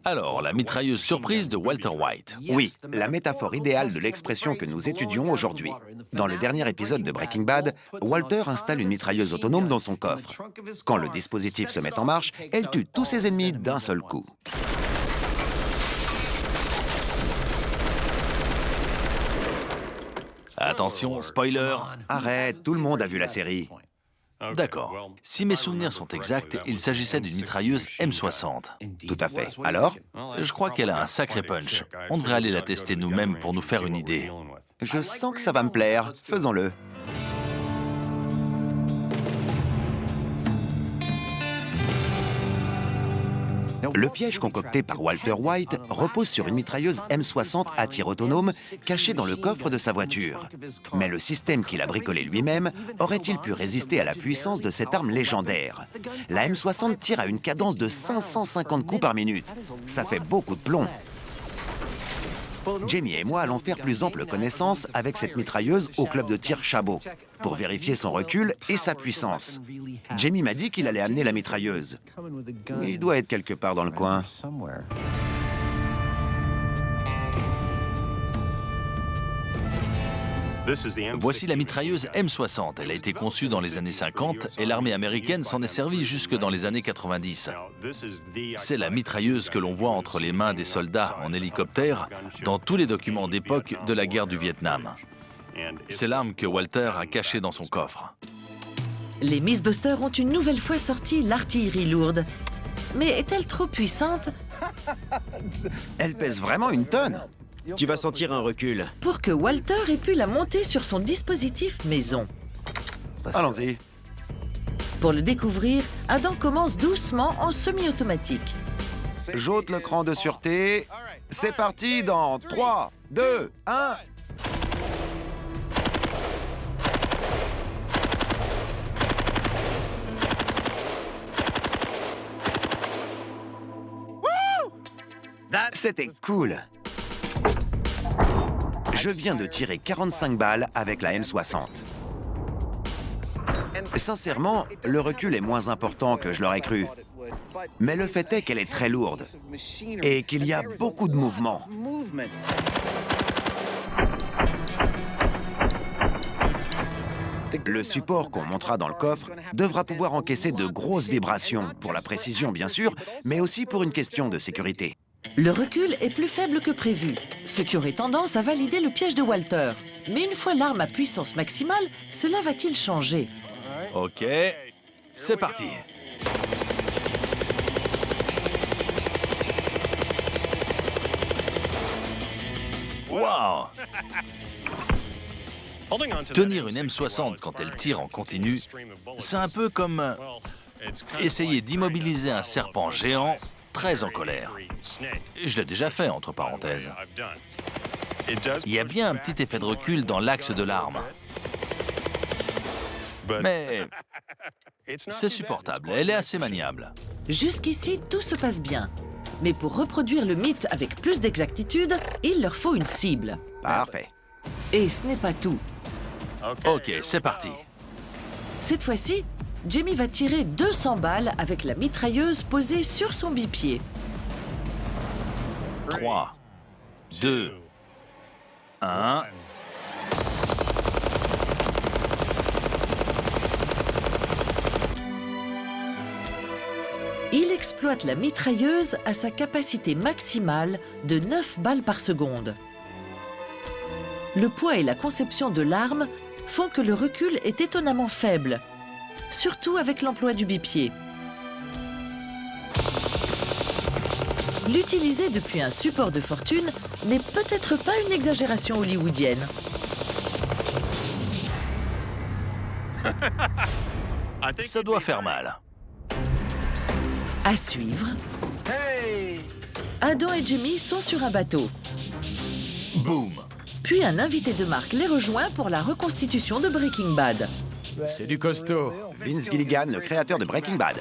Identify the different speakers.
Speaker 1: Alors, la mitrailleuse surprise de Walter White.
Speaker 2: Oui, la métaphore idéale de l'expression que nous étudions aujourd'hui. Dans le dernier épisode de Breaking Bad, Walter installe une mitrailleuse autonome dans son coffre. Quand le dispositif se met en marche, elle tue tous ses ennemis d'un seul coup.
Speaker 1: Attention, spoiler.
Speaker 2: Arrête, tout le monde a vu la série.
Speaker 1: D'accord. Si mes souvenirs sont exacts, il s'agissait d'une mitrailleuse M60.
Speaker 2: Tout à fait. Alors?
Speaker 1: Je crois qu'elle a un sacré punch. On devrait aller la tester nous-mêmes pour nous faire une idée.
Speaker 2: Je sens que ça va me plaire. Faisons-le. Le piège concocté par Walter White repose sur une mitrailleuse M60 à tir autonome cachée dans le coffre de sa voiture. Mais le système qu'il a bricolé lui-même aurait-il pu résister à la puissance de cette arme légendaire? La M60 tire à une cadence de 550 coups par minute. Ça fait beaucoup de plomb. Jamie et moi allons faire plus ample connaissance avec cette mitrailleuse au club de tir Chabot pour vérifier son recul et sa puissance. Jamie m'a dit qu'il allait amener la mitrailleuse. Il doit être quelque part dans le coin.
Speaker 1: Voici la mitrailleuse M60. Elle a été conçue dans les années 50 et l'armée américaine s'en est servie jusque dans les années 90. C'est la mitrailleuse que l'on voit entre les mains des soldats en hélicoptère dans tous les documents d'époque de la guerre du Vietnam. C'est l'arme que Walter a cachée dans son coffre.
Speaker 3: Les Mythbusters ont une nouvelle fois sorti l'artillerie lourde. Mais est-elle trop puissante
Speaker 2: Elle pèse vraiment une tonne.
Speaker 4: Tu vas sentir un recul.
Speaker 3: pour que Walter ait pu la monter sur son dispositif maison?
Speaker 2: Allons-y.
Speaker 3: Pour le découvrir, Adam commence doucement en semi-automatique.
Speaker 2: J'ôte le cran de sûreté. C'est parti dans 3, 2, 1... C'était cool. Je viens de tirer 45 balles avec la M60. Sincèrement, le recul est moins important que je l'aurais cru. Mais le fait est qu'elle est très lourde et qu'il y a beaucoup de mouvements. Le support qu'on montera dans le coffre devra pouvoir encaisser de grosses vibrations, pour la précision bien sûr, mais aussi pour une question de sécurité.
Speaker 3: Le recul est plus faible que prévu, ce qui aurait tendance à valider le piège de Walter. Mais une fois l'arme à puissance maximale, cela va-t-il changer?
Speaker 1: Ok, c'est parti. Wow! Tenir une M60 quand elle tire en continu, c'est un peu comme essayer d'immobiliser un serpent géant très en colère. Je l'ai déjà fait, entre parenthèses. Il y a bien un petit effet de recul dans l'axe de l'arme. Mais c'est supportable, elle est assez maniable.
Speaker 3: Jusqu'ici, tout se passe bien. Mais pour reproduire le mythe avec plus d'exactitude, il leur faut une cible.
Speaker 2: Parfait.
Speaker 3: Et ce n'est pas tout.
Speaker 1: Ok, c'est parti.
Speaker 3: Cette fois-ci, Jamie va tirer 200 balles avec la mitrailleuse posée sur son bipied.
Speaker 1: 3, 2, 1...
Speaker 3: Il exploite la mitrailleuse à sa capacité maximale de 9 balles par seconde. Le poids et la conception de l'arme font que le recul est étonnamment faible, surtout avec l'emploi du bipied. L'utiliser depuis un support de fortune n'est peut-être pas une exagération hollywoodienne.
Speaker 1: Ça doit faire mal.
Speaker 3: À suivre, Adam et Jamie sont sur un bateau.
Speaker 1: Boum!
Speaker 3: Puis un invité de marque les rejoint pour la reconstitution de Breaking Bad.
Speaker 4: C'est du costaud.
Speaker 2: Vince Gilligan, le créateur de Breaking Bad.